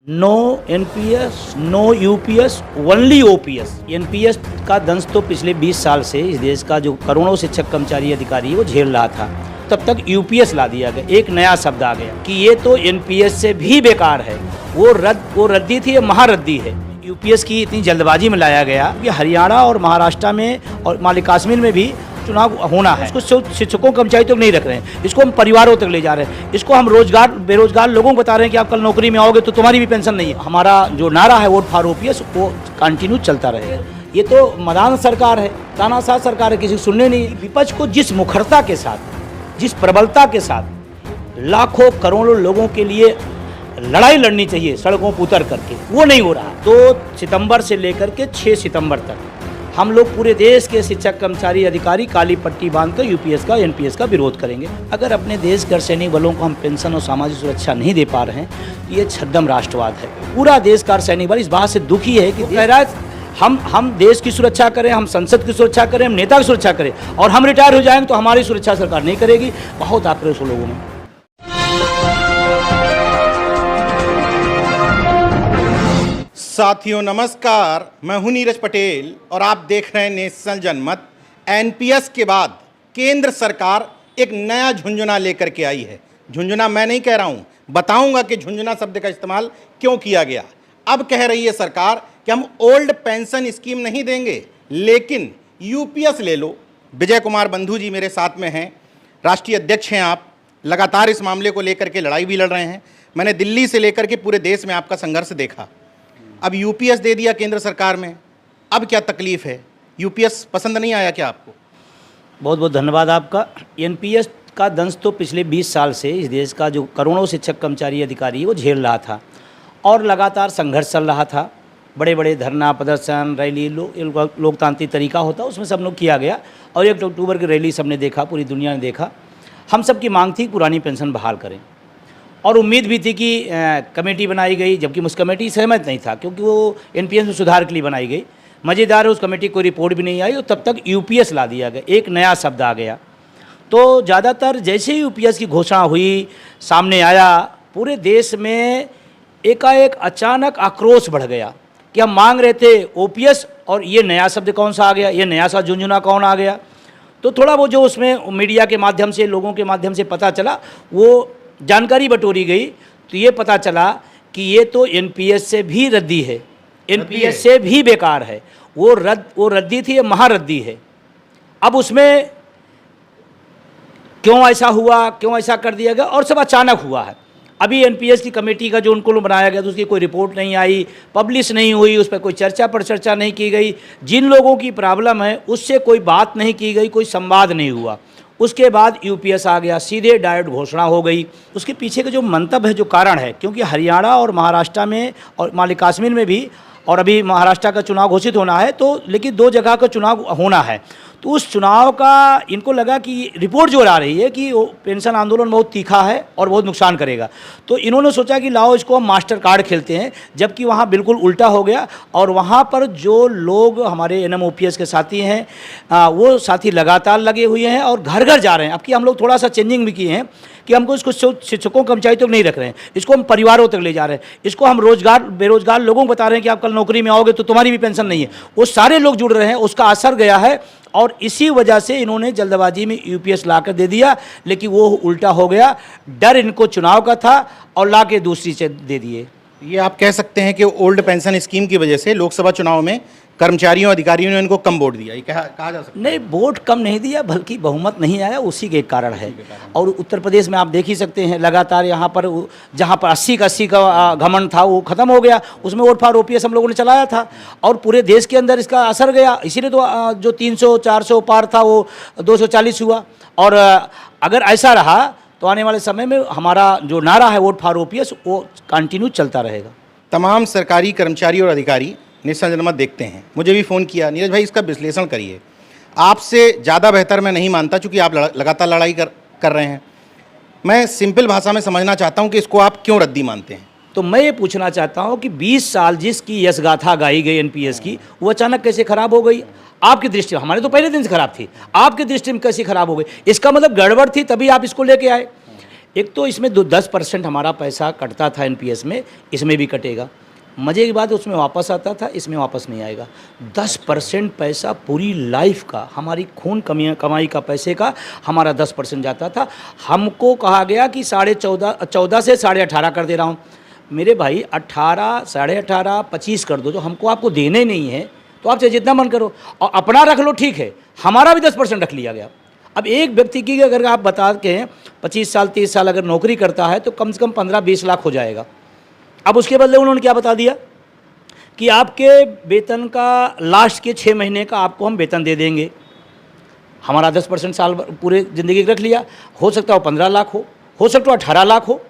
No NPS, no UPS, only OPS. NPS का दंश तो पिछले 20 साल से इस देश का जो करोड़ों शिक्षक कर्मचारी अधिकारी है वो झेल रहा था। तब तक यूपीएस ला दिया गया, एक नया शब्द आ गया कि ये तो एनपीएस से भी बेकार है। वो रद्दी थी, ये महारद्दी है। यूपीएस की इतनी जल्दबाजी में लाया गया कि हरियाणा और महाराष्ट्र में और माली कश्मीर में भी चुनाव होना है। इसको शिक्षकों कर्मचारी तक नहीं रख रहे हैं, इसको हम परिवारों तक ले जा रहे हैं, इसको हम बेरोजगार लोगों को बता रहे हैं कि आप कल नौकरी में आओगे तो तुम्हारी भी पेंशन नहीं है। हमारा जो नारा है वोट फॉर ओपीएस वो कंटिन्यू चलता रहेगा। ये तो मदान सरकार है, तानाशाह सरकार है, किसी सुनने नहीं। विपक्ष को जिस मुखरता के साथ, जिस प्रबलता के साथ लाखों करोड़ों लोगों के लिए लड़ाई लड़नी चाहिए सड़कों पर उतर करके, वो नहीं हो रहा। 2 सितंबर से लेकर के 6 सितंबर तक हम लोग पूरे देश के शिक्षक कर्मचारी अधिकारी काली पट्टी बांधकर यूपीएस का एनपीएस का विरोध करेंगे। अगर अपने देश के सैनिक बलों को हम पेंशन और सामाजिक सुरक्षा नहीं दे पा रहे हैं तो ये छद्म राष्ट्रवाद है। पूरा देश का सैनिक बल इस बात से दुखी है कि कह रहा है हम देश की सुरक्षा करें, हम संसद की सुरक्षा करें, हम नेता की सुरक्षा करें, और हम रिटायर हो जाएंगे तो हमारी सुरक्षा सरकार नहीं करेगी। बहुत आक्रोश लोगों में। साथियों नमस्कार, मैं हूं नीरज पटेल और आप देख रहे हैं नेशनल जनमत। एनपीएस के बाद केंद्र सरकार एक नया झुंझुना लेकर के आई है। झुंझुना मैं नहीं कह रहा हूं, बताऊंगा कि झुंझुना शब्द का इस्तेमाल क्यों किया गया। अब कह रही है सरकार कि हम ओल्ड पेंशन स्कीम नहीं देंगे, लेकिन यूपीएस ले लो। विजय कुमार बंधु जी मेरे साथ में हैं, राष्ट्रीय अध्यक्ष हैं आप, लगातार इस मामले को लेकर के लड़ाई भी लड़ रहे हैं। मैंने दिल्ली से लेकर के पूरे देश में आपका संघर्ष देखा। अब यूपीएस दे दिया केंद्र सरकार में, अब क्या तकलीफ है? यूपीएस पसंद नहीं आया क्या आपको? बहुत बहुत धन्यवाद आपका। एनपीएस का दंश तो पिछले 20 साल से इस देश का जो करोड़ों शिक्षक कर्मचारी अधिकारी है वो झेल रहा था और लगातार संघर्ष चल रहा था। बड़े बड़े धरना प्रदर्शन रैली लोकतांत्रिक तरीका होता है, उसमें सब लोग किया गया और 1 अक्टूबर की रैली सबने देखा, पूरी दुनिया ने देखा। हम सब की मांग थी पुरानी पेंशन बहाल करें और उम्मीद भी थी कि कमेटी बनाई गई, जबकि उस कमेटी सहमत नहीं था क्योंकि वो एनपीएस में सुधार के लिए बनाई गई। मज़ेदार है, उस कमेटी को रिपोर्ट भी नहीं आई और तब तक यूपीएस ला दिया गया, एक नया शब्द आ गया। तो ज़्यादातर जैसे ही यूपीएस की घोषणा हुई, सामने आया, पूरे देश में एकाएक अचानक आक्रोश बढ़ गया कि हम मांग रहे थे ओपीएस और ये नया शब्द कौन सा आ गया, ये नया सा झुंझुना कौन आ गया। तो थोड़ा वो जो उसमें मीडिया के माध्यम से, लोगों के माध्यम से पता चला, वो जानकारी बटोरी गई तो ये पता चला कि ये तो एनपीएस से भी रद्दी है, एनपीएस से भी बेकार है। वो रद्दी थी, ये महारद्दी है। अब उसमें क्यों ऐसा हुआ, क्यों ऐसा कर दिया गया, और सब अचानक हुआ है। अभी एनपीएस की कमेटी का जो उनको बनाया गया तो उसकी कोई रिपोर्ट नहीं आई, पब्लिश नहीं हुई, उस पर कोई चर्चा नहीं की गई। जिन लोगों की प्रॉब्लम है उससे कोई बात नहीं की गई, कोई संवाद नहीं हुआ। उसके बाद यूपीएस आ गया, सीधे डायरेक्ट घोषणा हो गई। उसके पीछे का जो मंतव्य है, जो कारण है, क्योंकि हरियाणा और महाराष्ट्र में और माली कश्मीर में भी, और अभी महाराष्ट्र का चुनाव घोषित होना है, तो लेकिन 2 जगह का चुनाव होना है। तो उस चुनाव का इनको लगा कि रिपोर्ट जो आ रही है कि वो पेंशन आंदोलन बहुत तीखा है और बहुत नुकसान करेगा, तो इन्होंने सोचा कि लाओ इसको हम मास्टर कार्ड खेलते हैं, जबकि वहाँ बिल्कुल उल्टा हो गया। और वहाँ पर जो लोग हमारे एनएमओपीएस के साथी हैं वो साथी लगातार लगे हुए हैं और घर घर जा रहे हैं। अब कि हम लोग थोड़ा सा चेंजिंग भी किए हैं कि हमको इसको शिक्षकों कर्मचारी तक नहीं रख रहे हैं, इसको हम परिवारों तक ले जा रहे हैं, इसको हम बेरोजगार लोगों को बता रहे हैं कि आप कल नौकरी में आओगे तो तुम्हारी भी पेंशन नहीं है। वो सारे लोग जुड़ रहे हैं, उसका असर गया है और इसी वजह से इन्होंने जल्दबाजी में यूपीएस ला कर दे दिया, लेकिन वो उल्टा हो गया। डर इनको चुनाव का था और ला के दूसरी से दे दिए। ये आप कह सकते हैं कि ओल्ड पेंशन स्कीम की वजह से लोकसभा चुनाव में कर्मचारियों अधिकारियों ने इनको कम वोट दिया, ये कहा जा सकता है? नहीं, वोट कम नहीं दिया, बल्कि बहुमत नहीं आया, उसी के कारण है। और उत्तर प्रदेश में आप देख ही सकते हैं, लगातार यहाँ पर जहाँ पर 80 का घमंड था वो खत्म हो गया, उसमें वोट फॉर ओपीएस हम लोगों ने चलाया था और पूरे देश के अंदर इसका असर गया। इसीलिए तो जो 300-400 पार था वो 240 हुआ। और अगर ऐसा रहा तो आने वाले समय में हमारा जो नारा है वोट फॉर ओपीएस वो कंटिन्यू चलता रहेगा। तमाम सरकारी कर्मचारी और अधिकारी नेशनल जनमत देखते हैं, मुझे भी फ़ोन किया, नीरज भाई इसका विश्लेषण करिए। आपसे ज़्यादा बेहतर मैं नहीं मानता, चूँकि आप लगातार लड़ाई कर रहे हैं। मैं सिंपल भाषा में समझना चाहता हूँ कि इसको आप क्यों रद्दी मानते हैं? तो मैं ये पूछना चाहता हूँ कि 20 साल जिसकी यश गाथा गाई गई एनपीएस की, वो अचानक कैसे खराब हो गई? आपकी दृष्टि में, हमारे तो पहले दिन से खराब थी, आपकी दृष्टि में कैसे खराब हो गई? इसका मतलब गड़बड़ थी, तभी आप इसको लेके आए। एक तो इसमें 10% हमारा पैसा कटता था एनपीएस में, इसमें भी कटेगा। मज़े की बात उसमें वापस आता था, इसमें वापस नहीं आएगा। 10% पैसा पूरी लाइफ का, हमारी खून कमाई का पैसे का हमारा 10% जाता था। हमको कहा गया कि 14.5 से 18.5 कर दे रहा हूँ। मेरे भाई 18, 18.5, 25 कर दो, जो हमको आपको देने नहीं है तो आप चाहे जितना मन करो और अपना रख लो, ठीक है, हमारा भी 10% रख लिया गया। अब एक व्यक्ति की अगर आप बता के 25 साल 30 साल अगर नौकरी करता है तो कम से कम 15-20 लाख हो जाएगा। अब उसके बदले उन्होंने क्या बता दिया कि आपके वेतन का लास्ट के 6 महीने का आपको हम वेतन दे देंगे। हमारा 10% साल पूरे ज़िंदगी रख लिया। हो सकता है 15 लाख हो सकता है 18 लाख हो,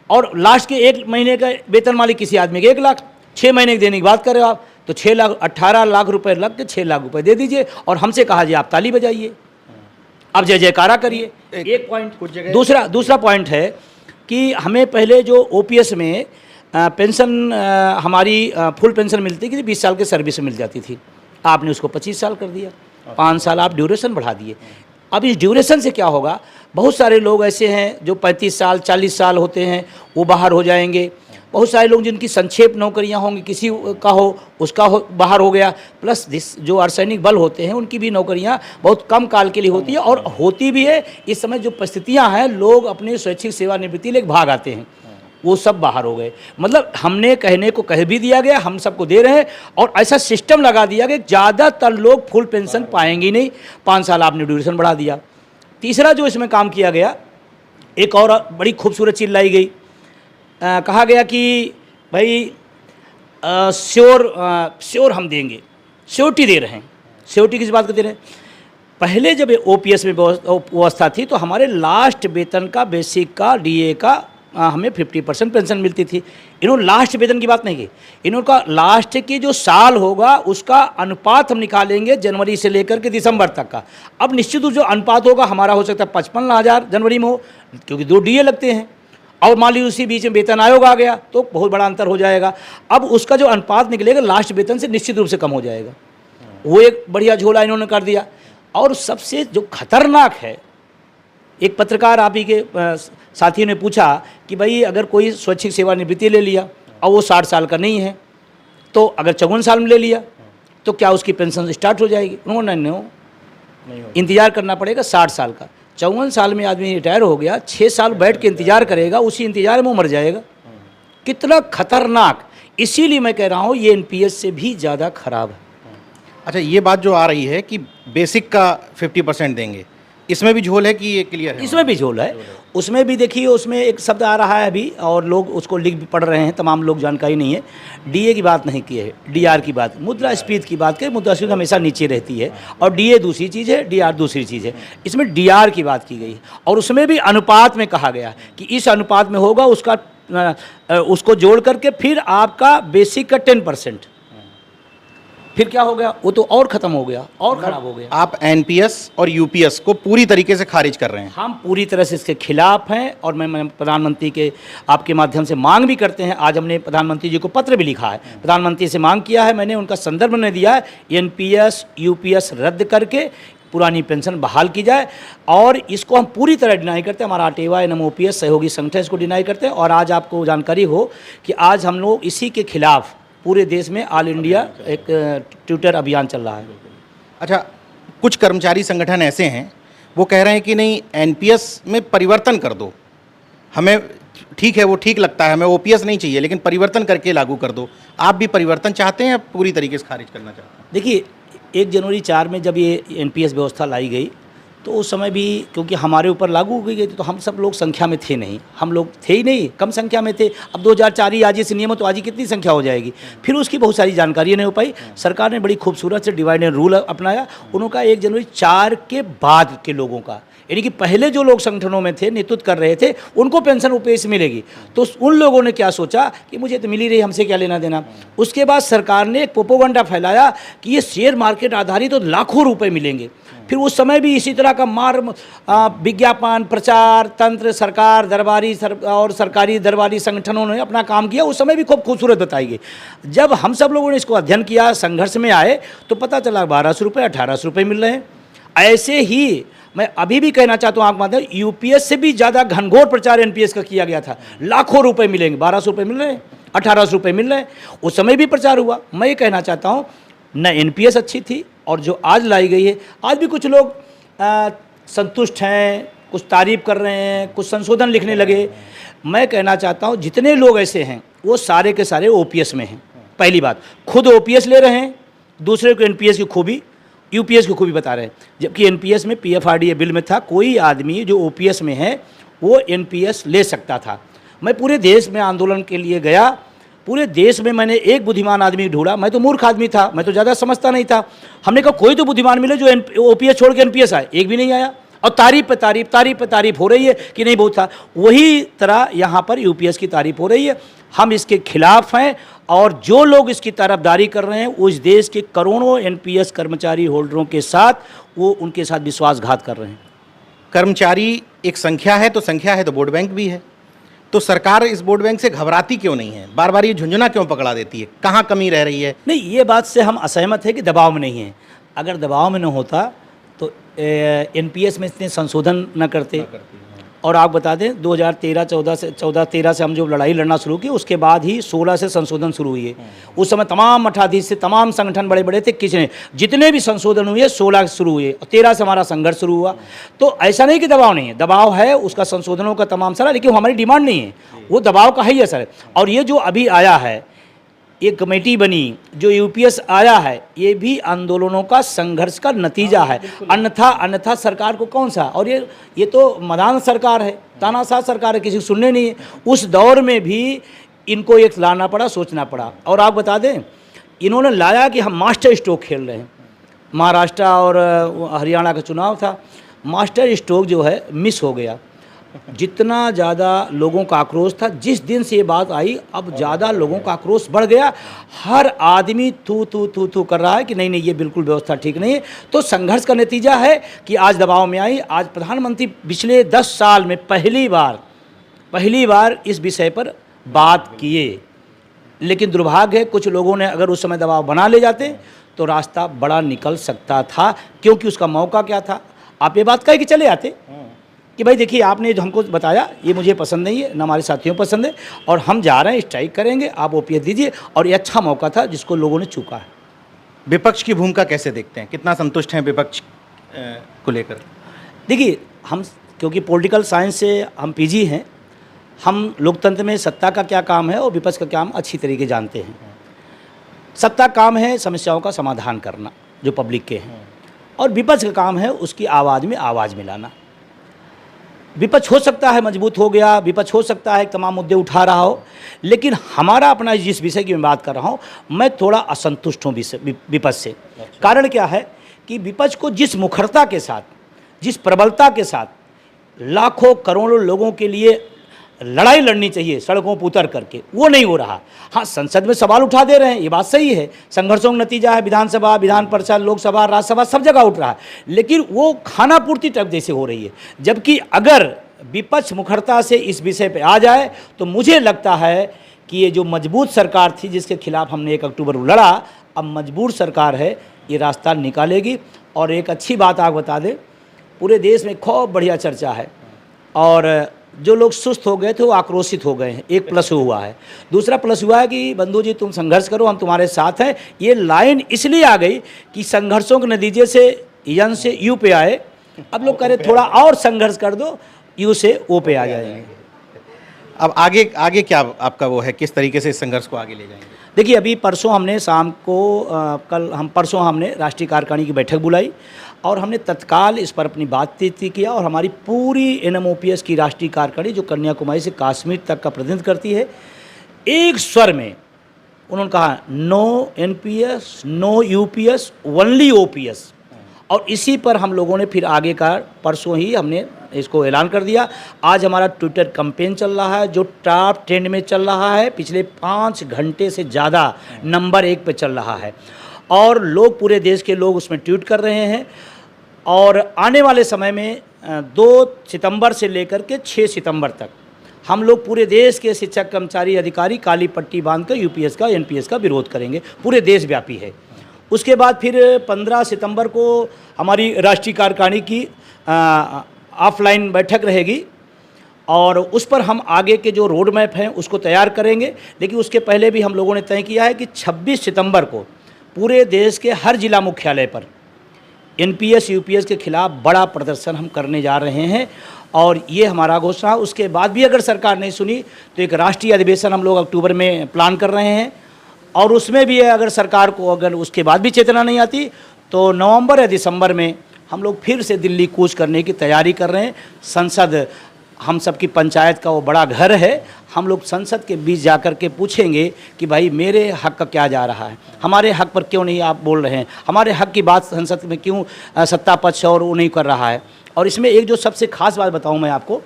और लास्ट के 1 महीने का वेतन मालिक किसी आदमी के 1 लाख, 6 महीने देने की बात कर रहे हो आप, तो 6 लाख 18 लाख रुपए लग के 6 लाख रुपए दे दीजिए और हमसे कहा जी आप ताली बजाइए, अब जय जयकारा करिए। एक पॉइंट। दूसरा पॉइंट है कि हमें पहले जो ओपीएस में पेंशन हमारी फुल पेंशन मिलती थी, 20 साल के सर्विस में मिल जाती थी। आपने उसको 25 साल कर दिया, 5 साल आप ड्यूरेशन बढ़ा दिए। अब इस ड्यूरेशन से क्या होगा, बहुत सारे लोग ऐसे हैं जो 35 साल 40 साल होते हैं, वो बाहर हो जाएंगे। बहुत सारे लोग जिनकी संक्षेप नौकरियां होंगी, किसी का हो उसका बाहर हो गया। प्लस जो अर्धसैनिक बल होते हैं उनकी भी नौकरियां बहुत कम काल के लिए होती है, और होती भी है। इस समय जो परिस्थितियां हैं, लोग अपने स्वैच्छिक सेवानिवृत्ति लेकर भाग आते हैं, वो सब बाहर हो गए। मतलब हमने कहने को कह भी दिया गया, हम सबको दे रहे हैं, और ऐसा सिस्टम लगा दिया कि ज़्यादातर लोग फुल पेंशन पाएंगे नहीं। 5 साल आपने ड्यूरेशन बढ़ा दिया। तीसरा जो इसमें काम किया गया, एक और बड़ी खूबसूरत चीज़ लाई गई। कहा गया कि भाई श्योर हम देंगे, श्योरिटी दे रहे हैं। श्योरिटी किस बात को दे रहे हैं? पहले जब ओपीएस में व्यवस्था थी तो हमारे लास्ट वेतन का, बेसिक का, डीए का हमें 50% पेंशन मिलती थी। इन्होंने लास्ट वेतन की बात नहीं की, इन्होंने लास्ट की जो साल होगा उसका अनुपात हम निकालेंगे जनवरी से लेकर के दिसंबर तक का। अब निश्चित रूप जो अनुपात होगा हमारा हो सकता है 55,000 जनवरी में हो, क्योंकि 2 डीए लगते हैं, और मान लीजिए उसी बीच में वेतन आयोग आ गया तो बहुत बड़ा अंतर हो जाएगा। अब उसका जो अनुपात निकलेगा लास्ट वेतन से निश्चित रूप से कम हो जाएगा। वो एक बढ़िया झोला इन्होंने कर दिया। और सबसे जो खतरनाक है, एक पत्रकार आप ही के साथी ने पूछा कि भाई अगर कोई स्वैच्छिक सेवानिवृत्ति ले लिया और वो 60 साल का नहीं है, तो अगर 54 साल में ले लिया तो क्या उसकी पेंशन स्टार्ट हो जाएगी? उन्होंने नहीं, इंतजार करना पड़ेगा 60 साल का। 54 साल में आदमी रिटायर हो गया, 6 साल बैठ के इंतजार करेगा, उसी इंतजार में वो मर जाएगा। कितना खतरनाक! इसीलिए मैं कह रहा हूँ ये एनपीएस से भी ज़्यादा खराब है। अच्छा, ये बात जो आ रही है कि बेसिक का 50% देंगे, इसमें भी झोल है कि ये क्लियर है? इसमें भी झोल है। उसमें भी देखिए, उसमें एक शब्द आ रहा है अभी और लोग उसको लिख भी पढ़ रहे हैं, तमाम लोग जानकारी नहीं है। डीए की बात नहीं की है, डीआर की बात, मुद्रास्फीति की बात करें। मुद्रास्फीति हमेशा नीचे रहती है और डीए दूसरी चीज़ है, डीआर दूसरी चीज़ है। इसमें डीआर की बात की गई और उसमें भी अनुपात में कहा गया कि इस अनुपात में होगा, उसको जोड़ करके फिर आपका बेसिक का 10%। फिर क्या हो गया? वो तो और ख़त्म हो गया और ख़राब हो गया। आप एनपीएस और यूपीएस को पूरी तरीके से खारिज कर रहे हैं? हम पूरी तरह से इसके खिलाफ हैं और मैं प्रधानमंत्री के आपके माध्यम से मांग भी करते हैं। आज हमने प्रधानमंत्री जी को पत्र भी लिखा है, प्रधानमंत्री से मांग किया है, मैंने उनका संदर्भ ने दिया है। एनपीएस यूपीएस रद्द करके पुरानी पेंशन बहाल की जाए, और इसको हम पूरी तरह डिनाई करते हैं। हमारा आटेवा एनएमओपीएस सहयोगी संगठन इसको डिनाई करते हैं। और आज आपको जानकारी हो कि आज हम लोग इसी के खिलाफ पूरे देश में ऑल इंडिया एक ट्विटर अभियान चल रहा है। अच्छा, कुछ कर्मचारी संगठन ऐसे हैं वो कह रहे हैं कि नहीं, एनपीएस में परिवर्तन कर दो, हमें ठीक है, वो ठीक लगता है, हमें ओपीएस नहीं चाहिए, लेकिन परिवर्तन करके लागू कर दो। आप भी परिवर्तन चाहते हैं या पूरी तरीके से खारिज करना चाहते हैं? देखिए, 1 जनवरी 4 में जब ये एनपीएस व्यवस्था लाई गई तो उस समय भी क्योंकि हमारे ऊपर लागू हो गई थी तो हम सब लोग संख्या में थे नहीं, हम लोग थे ही नहीं, कम संख्या में थे। अब 2004 ही आज से नियम, तो आज ही कितनी संख्या हो जाएगी? फिर उसकी बहुत सारी जानकारी नहीं हो पाई। सरकार ने बड़ी खूबसूरत से डिवाइड एंड रूल अपनाया। उनका 1 जनवरी 4 के बाद के लोगों का, यानी कि पहले जो लोग संगठनों में थे, नेतृत्व कर रहे थे, उनको पेंशन ओपीएस मिलेगी। तो उन लोगों ने क्या सोचा कि मुझे तो मिल ही रही, हमसे क्या लेना देना। उसके बाद सरकार ने एक प्रोपोगंडा फैलाया कि ये शेयर मार्केट आधारित तो लाखों रुपए मिलेंगे। फिर उस समय भी इसी तरह का विज्ञापन, प्रचार तंत्र सरकार दरबारी और सरकारी दरबारी संगठनों ने अपना काम किया। उस समय भी खूब खूबसूरत बताई गई। जब हम सब लोगों ने इसको अध्ययन किया, संघर्ष में आए, तो पता चला 1200 रुपये 1800 रुपये मिल रहे हैं। ऐसे ही मैं अभी भी कहना चाहता हूँ, आप मानते हैं यूपीएस से भी ज़्यादा घनघोर प्रचार एनपीएस का किया गया था। लाखों रुपए मिलेंगे, 1200 रुपये मिल रहे हैं, 1800 रुपये मिल रहे हैं, उस समय भी प्रचार हुआ। मैं ये कहना चाहता हूँ न एनपीएस अच्छी थी, और जो आज लाई गई है, आज भी कुछ लोग संतुष्ट हैं, कुछ तारीफ कर रहे हैं, कुछ संशोधन लिखने लगे। मैं कहना चाहता हूँ जितने लोग ऐसे हैं वो सारे के सारे ओपीएस में हैं। पहली बात, खुद ओपीएस ले रहे हैं, दूसरे को एनपीएस की खूबी, यूपीएस की खूबी बता रहे हैं। जबकि एनपीएस में पीएफआरडीए बिल में था, कोई आदमी जो ओपीएस में है वो एनपीएस ले सकता था। मैं पूरे देश में आंदोलन के लिए गया, पूरे देश में मैंने एक बुद्धिमान आदमी ढूंढा। मैं तो मूर्ख आदमी था, मैं तो ज़्यादा समझता नहीं था। हमने कहा कोई तो बुद्धिमान मिले जो ओपीएस छोड़ के एनपीएस आए, एक भी नहीं आया। और तारीफ पे तारीफ, तारीफ पे तारीफ हो रही है कि नहीं बहुत था। वही तरह यहाँ पर यूपीएस की तारीफ हो रही है। हम इसके खिलाफ हैं, और जो लोग इसकी तरफदारी कर रहे हैं उस देश के करोड़ों एनपीएस कर्मचारी होल्डरों के साथ, वो उनके साथ विश्वासघात कर रहे हैं। कर्मचारी एक संख्या है तो वोट बैंक भी है। तो सरकार इस वोट बैंक से घबराती क्यों नहीं है? बार बार ये झुंझुना क्यों पकड़ा देती है? कहाँ कमी रह रही है? नहीं, ये बात से हम असहमत है कि दबाव में नहीं है। अगर दबाव में न होता तो एनपीएस में इतने संशोधन न करते। और आप बता दें 2013 से हम जो लड़ाई लड़ना शुरू की, उसके बाद ही 16 से संशोधन शुरू हुई है। उस समय तमाम मठाधीश से तमाम संगठन बड़े बड़े थे, किसने जितने भी संशोधन हुए 16 से शुरू हुए, और 13 से हमारा संघर्ष शुरू हुआ। तो ऐसा नहीं कि दबाव नहीं है, दबाव है उसका, संशोधनों का तमाम सारा, लेकिन वो हमारी डिमांड नहीं है, वो दबाव का ही असर है। और ये जो अभी आया है, ये कमेटी बनी, जो यूपीएस आया है, ये भी आंदोलनों का संघर्ष का नतीजा है। अन्यथा सरकार को कौन सा, और ये तो मदान सरकार है, तानाशाह सरकार है, किसी को सुनने नहीं है। उस दौर में भी इनको एक लाना पड़ा, सोचना पड़ा। और आप बता दें, इन्होंने लाया कि हम मास्टर स्ट्रोक खेल रहे हैं। महाराष्ट्र और हरियाणा का चुनाव था, मास्टर स्ट्रोक जो है मिस हो गया। जितना ज़्यादा लोगों का आक्रोश था, जिस दिन से ये बात आई, अब ज़्यादा लोगों का आक्रोश बढ़ गया। हर आदमी थू कर रहा है कि नहीं नहीं, ये बिल्कुल व्यवस्था ठीक नहीं है। तो संघर्ष का नतीजा है कि आज दबाव में आई। आज प्रधानमंत्री पिछले 10 साल में पहली बार इस विषय पर बात किए। लेकिन दुर्भाग्य है, कुछ लोगों ने अगर उस समय दबाव बना ले जाते तो रास्ता बड़ा निकल सकता था, क्योंकि उसका मौका क्या था। आप ये बात कहे कि चले आते कि भाई देखिए, आपने जो हमको बताया ये मुझे पसंद नहीं है, ना हमारे साथियों को पसंद है, और हम जा रहे हैं, स्ट्राइक करेंगे, आप ओपीएस दीजिए। और ये अच्छा मौका था जिसको लोगों ने चूका है। विपक्ष की भूमिका कैसे देखते हैं? कितना संतुष्ट हैं विपक्ष को लेकर? देखिए, हम क्योंकि पॉलिटिकल साइंस से हम पीजी हैं, हम लोकतंत्र में सत्ता का क्या काम है और विपक्ष का काम अच्छी तरीके जानते हैं। सत्ता काम है समस्याओं का समाधान करना जो पब्लिक के हैं, और विपक्ष का काम है उसकी आवाज़ में आवाज़ मिलाना। विपक्ष हो सकता है मजबूत हो गया, विपक्ष हो सकता है तमाम मुद्दे उठा रहा हो, लेकिन हमारा अपना जिस विषय की मैं बात कर रहा हूँ, मैं थोड़ा असंतुष्ट हूँ विपक्ष से। कारण क्या है कि विपक्ष को जिस मुखरता के साथ, जिस प्रबलता के साथ लाखों करोड़ों लोगों के लिए लड़ाई लड़नी चाहिए सड़कों पर उतर करके, वो नहीं हो रहा। हाँ, संसद में सवाल उठा दे रहे हैं, ये बात सही है, संघर्षों का नतीजा है। विधानसभा, विधान परिषद, लोकसभा, राज्यसभा सब जगह उठ रहा है, लेकिन वो खाना पूर्ति टाइप जैसे हो रही है। जबकि अगर विपक्ष मुखरता से इस विषय पे आ जाए तो मुझे लगता है कि ये जो मजबूत सरकार थी जिसके खिलाफ हमने 1 अक्टूबर को लड़ा, अब मजबूत सरकार है, ये रास्ता निकालेगी। और एक अच्छी बात आप बता दें, पूरे देश में खूब बढ़िया चर्चा है, और जो लोग सुस्त हो गए थे वो आक्रोशित हो गए हैं। एक प्लस हुआ है। दूसरा प्लस हुआ है कि बंधु जी तुम संघर्ष करो, हम तुम्हारे साथ हैं। ये लाइन इसलिए आ गई कि संघर्षों के नतीजे से यन से यू पे आए। अब लोग कह रहे थोड़ा और संघर्ष कर दो, यू से ओ पे आ जाएंगे। अब आगे क्या आपका वो है, किस तरीके से इस संघर्ष को आगे ले जाएंगे? देखिए, अभी परसों हमने शाम को परसों हमने राष्ट्रीय कार्यकारिणी की बैठक बुलाई, और हमने तत्काल इस पर अपनी बातचीत किया। और हमारी पूरी एनएमओपीएस की राष्ट्रीय कार्यकारिणी, जो कन्याकुमारी से कश्मीर तक का प्रतिनिधित्व करती है, एक स्वर में उन्होंने कहा no NPS, no UPS, only OPS. और इसी पर हम लोगों ने फिर आगे का परसों ही हमने इसको ऐलान कर दिया। आज हमारा ट्विटर कैंपेन चल रहा है जो टॉप ट्रेंड में चल रहा है, पिछले 5 घंटे से ज़्यादा नंबर 1 पे चल रहा है, और लोग, पूरे देश के लोग उसमें ट्वीट कर रहे हैं। और आने वाले समय में 2 सितंबर से लेकर के 6 सितंबर तक हम लोग पूरे देश के शिक्षक, कर्मचारी, अधिकारी काली पट्टी बांध कर यूपीएस का, एनपीएस का विरोध करेंगे। पूरे देश व्यापी है। उसके बाद फिर 15 सितंबर को हमारी राष्ट्रीय कार्यकारिणी की ऑफलाइन बैठक रहेगी और उस पर हम आगे के जो रोड मैप हैं उसको तैयार करेंगे। लेकिन उसके पहले भी हम लोगों ने तय किया है कि 26 सितंबर को पूरे देश के हर जिला मुख्यालय पर एनपीएस यूपीएस के खिलाफ बड़ा प्रदर्शन हम करने जा रहे हैं और ये हमारा घोषणा। उसके बाद भी अगर सरकार नहीं सुनी तो एक राष्ट्रीय अधिवेशन हम लोग अक्टूबर में प्लान कर रहे हैं और उसमें भी अगर सरकार को अगर उसके बाद भी चेतना नहीं आती तो नवंबर या दिसंबर में हम लोग फिर से दिल्ली कूच करने की तैयारी कर रहे हैं। संसद हम सबकी पंचायत का वो बड़ा घर है, हम लोग संसद के बीच जाकर के पूछेंगे कि भाई मेरे हक का क्या जा रहा है, हमारे हक पर क्यों नहीं आप बोल रहे हैं, हमारे हक की बात संसद में क्यों सत्ता पक्ष और वो नहीं कर रहा है। और इसमें एक जो सबसे खास बात बताऊं मैं आपको,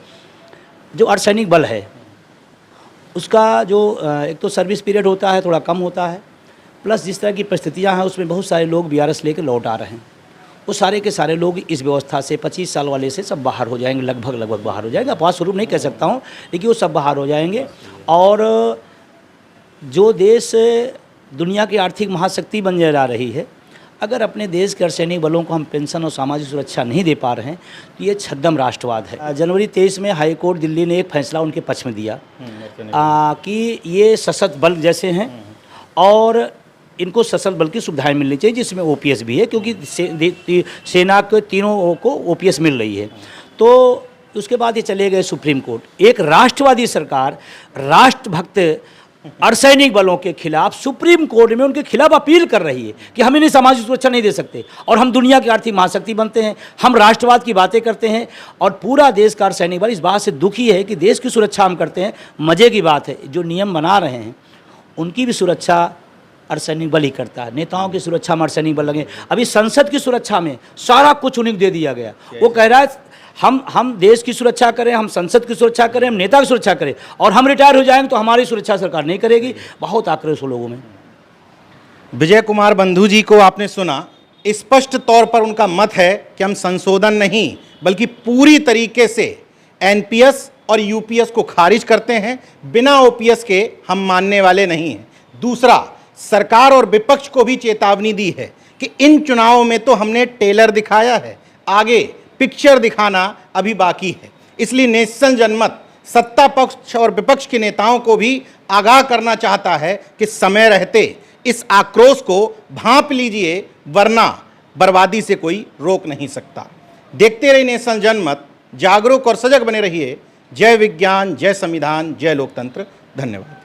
जो अर्धसैनिक बल है उसका जो एक तो सर्विस पीरियड होता है थोड़ा कम होता है, प्लस जिस तरह की परिस्थितियाँ हैं उसमें बहुत सारे लोग बीआरएस लेकर लौट आ रहे हैं। वो सारे के सारे लोग इस व्यवस्था से 25 साल वाले से सब बाहर हो जाएंगे, लगभग बाहर हो जाएंगे। अपवाद स्वरूप नहीं कह सकता हूँ, लेकिन वो सब बाहर हो जाएंगे। और जो देश दुनिया की आर्थिक महाशक्ति बन जा रही है, अगर अपने देश के अर्धसैनिक बलों को हम पेंशन और सामाजिक सुरक्षा नहीं दे पा रहे हैं तो ये छद्म राष्ट्रवाद है। जनवरी 23 में हाई कोर्ट दिल्ली ने एक फैसला उनके पक्ष में दिया कि ये सशस्त्र बल जैसे हैं और इनको सशस्त्र बल की सुविधाएं मिलनी चाहिए, जिसमें ओपीएस भी है, क्योंकि सेना के तीनों को ओपीएस मिल रही है। तो उसके बाद ये चले गए सुप्रीम कोर्ट। एक राष्ट्रवादी सरकार राष्ट्रभक्त अर्धसैनिक बलों के खिलाफ सुप्रीम कोर्ट में उनके खिलाफ अपील कर रही है कि हम इन्हें सामाजिक सुरक्षा नहीं दे सकते और हम दुनिया की आर्थिक महाशक्ति बनते हैं, हम राष्ट्रवाद की बातें करते हैं और पूरा देश का अर्धसैनिक बल इस बात से दुखी है कि देश की सुरक्षा हम करते हैं। मज़े की बात है, जो नियम बना रहे हैं उनकी भी सुरक्षा अर्धसैनिक बल ही करता है, नेताओं की सुरक्षा में अर्धसैनिक बल लगे। अभी संसद की सुरक्षा में सारा कुछ उन्हें दे दिया गया। वो कह रहा है हम देश की सुरक्षा करें, हम संसद की सुरक्षा करें, हम नेता की सुरक्षा करें और हम रिटायर हो जाएंगे तो हमारी सुरक्षा सरकार नहीं करेगी। बहुत आक्रोश हो लोगों में। विजय कुमार बंधु जी को आपने सुना, स्पष्ट तौर पर उनका मत है कि हम संशोधन नहीं बल्कि पूरी तरीके से एनपीएस और यूपीएस को खारिज करते हैं। बिना ओपीएस के हम मानने वाले नहीं हैं। दूसरा, सरकार और विपक्ष को भी चेतावनी दी है कि इन चुनावों में तो हमने टेलर दिखाया है, आगे पिक्चर दिखाना अभी बाकी है। इसलिए नेशनल जनमत सत्ता पक्ष और विपक्ष के नेताओं को भी आगाह करना चाहता है कि समय रहते इस आक्रोश को भांप लीजिए, वरना बर्बादी से कोई रोक नहीं सकता। देखते रहिए नेशनल जनमत, जागरूक और सजग बने रहिए। जय विज्ञान, जय संविधान, जय लोकतंत्र। धन्यवाद।